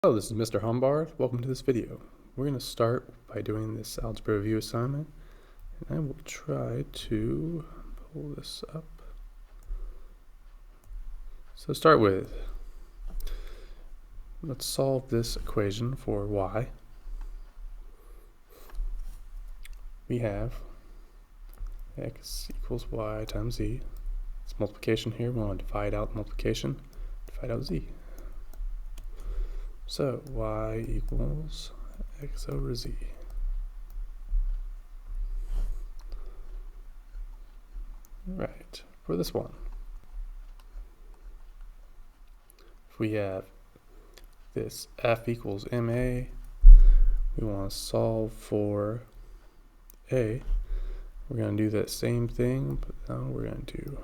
Hello, this is Mr. Humbard. Welcome to this video. We're going to start by doing this algebra review assignment, and I will try to pull this up. So to start with, let's solve this equation for y. We have x equals y times z. It's multiplication here. We want to divide out multiplication, divide out z. So y equals x over z. Right, for this one, if we have this f equals ma, we want to solve for a. We're going to do that same thing, but now we're going to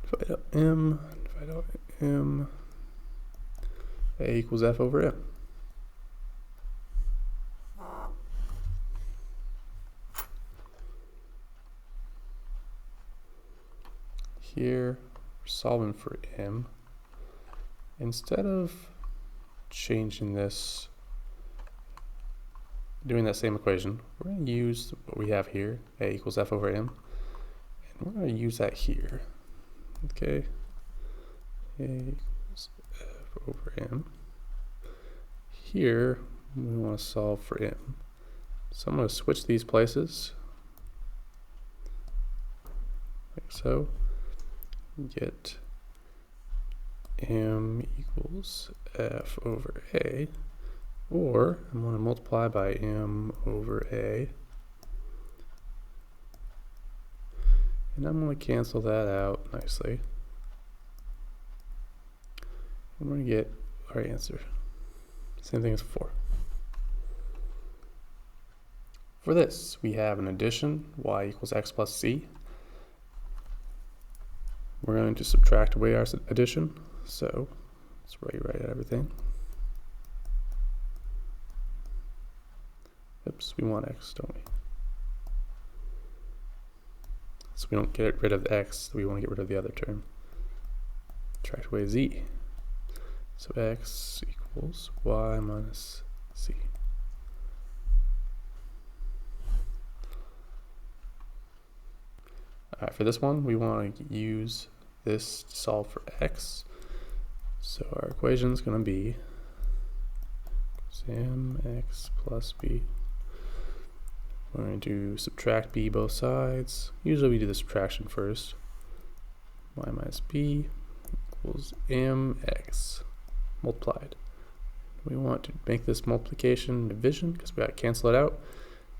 divide out m, divide out m, a equals f over m. Here, we're solving for m. Instead of changing this, doing that same equation, we're going to use what we have here, a equals f over m, and we're going to use that here. Okay, a equals f over m. Here, we want to solve for m. So I'm going to switch these places, like so. Get m equals f over a, or I'm going to multiply by m over a, and I'm going to cancel that out nicely, and we're going to get our answer. Same thing as before. For this, we have an addition, y equals x plus z. We're going to subtract away our addition, so let's rewrite everything. Oops, we want x, don't we? So we don't get rid of the x, we want to get rid of the other term. Subtract away z. So x equals y minus z. Alright, for this one, we want to use this to solve for x. So our equation is going to be mx plus b. We're going to subtract b both sides. Usually we do the subtraction first. Y minus b equals mx multiplied. We want to make this multiplication division because we got to cancel it out.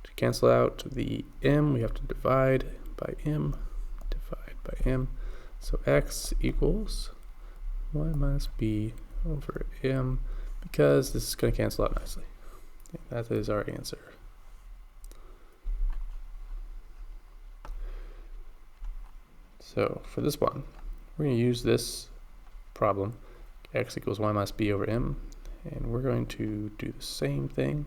To cancel out the m, we have to divide by m, divide by m. So x equals y minus b over m, because this is going to cancel out nicely. And that is our answer. So for this one, we're going to use this problem, x equals y minus b over m, and we're going to do the same thing,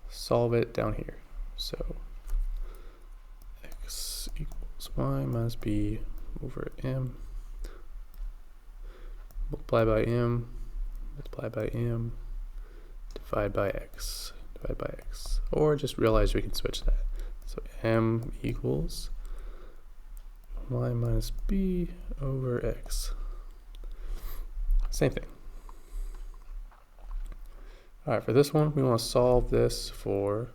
solve it down here. So x equals y minus b over m, multiply by m, multiply by m, divide by x, divide by x. Or just realize we can switch that. So m equals y minus b over x. Same thing. Alright, for this one, we want to solve this for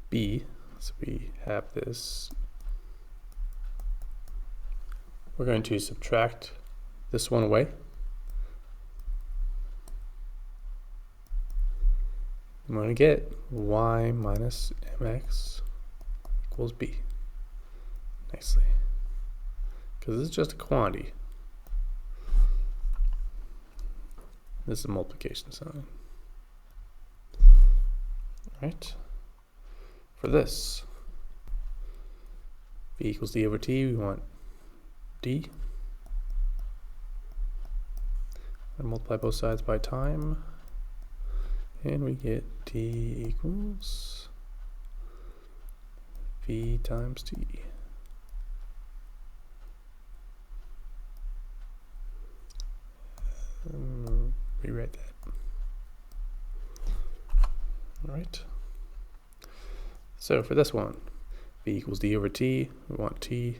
b. So we have this. We're going to subtract this one away. I'm going to get y minus mx equals b. Nicely. Because this is just a quantity. This is a multiplication sign. Alright. For this, b equals d over t, we want d. And multiply both sides by time. And we get d equals v times t. Rewrite that. All right. So for this one, v equals d over t. We want t.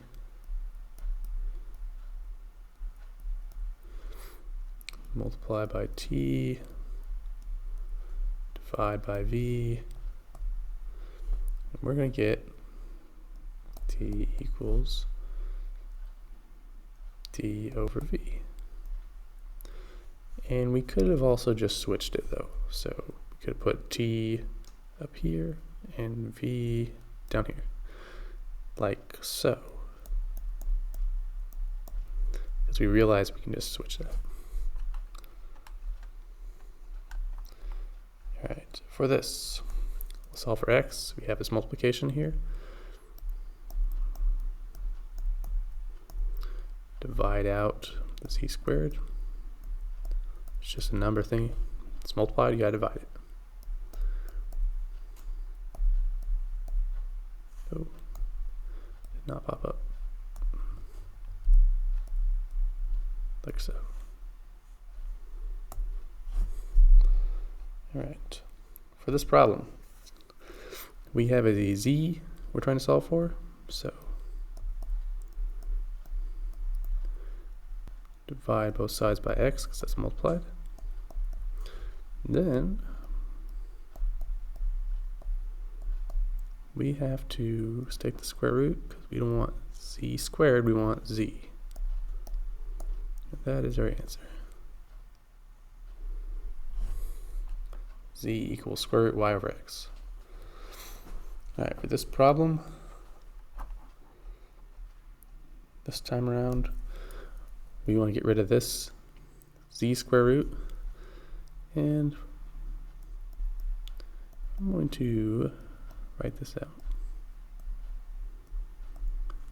Multiply by t. Divide by v. And we're going to get t equals d over v. And we could have also just switched it though. So we could have put t up here and v down here, like so. Because we realize we can just switch that. Alright, for this, we'll solve for x. We have this multiplication here. Divide out the z squared. It's just a number thing. It's multiplied, you gotta divide it. Oh, did not pop up. Like so. Alright, for this problem, we have a z we're trying to solve for, so divide both sides by x because that's multiplied. Then we have to take the square root because we don't want z squared, we want z. That is our answer. Z equals square root y over x. Alright, for this problem, this time around, we want to get rid of this z square root, and I'm going to write this out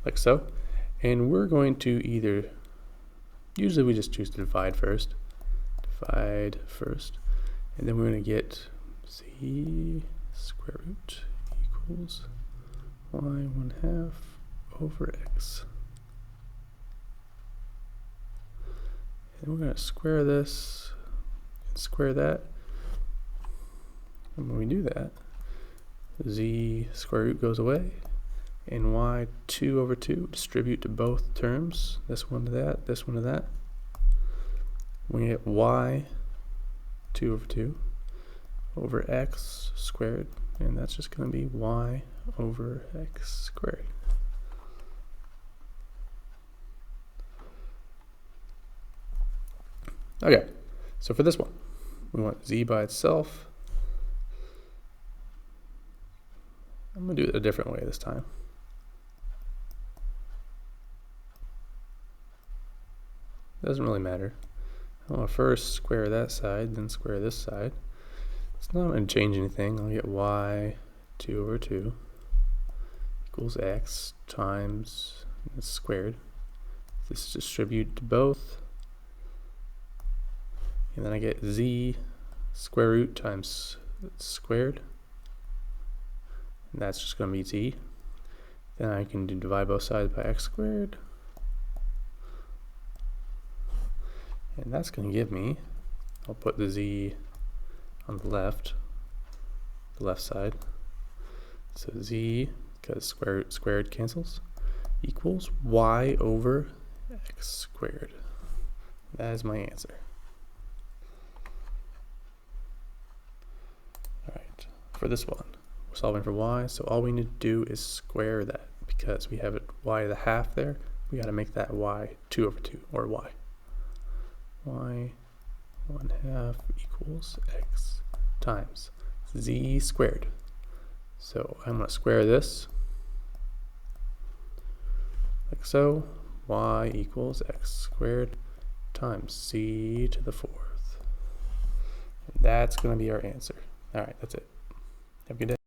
like so, and we're going to either, usually we just choose to divide first, and then we're going to get z square root equals y 1/2 over x. And we're going to square this and square that. And when we do that, z square root goes away, and y 2 over 2 distribute to both terms. This one to that, this one to that. We get y 2 over 2 over x squared, and that's just going to be y over x squared. Okay, so for this one, we want z by itself. I'm going to do it a different way this time. Doesn't really matter. I want to first square that side, then square this side. It's not going to change anything. I'll get y 2 over 2 equals x times, it's squared. This distribute to both. And then I get z square root times squared. And that's just going to be z. Then I can divide both sides by x squared. And that's going to give me, I'll put the z on the left side. So z, because square root squared cancels, equals y over x squared. That is my answer. Alright, for this one, we're solving for y, so all we need to do is square that. Because we have it y to the half there, we got to make that y 2 over 2, or y. Y 1/2 equals x times z squared. So I'm going to square this like so. Y equals x squared times z to the 4th. And that's going to be our answer. Alright, that's it. Have a good day.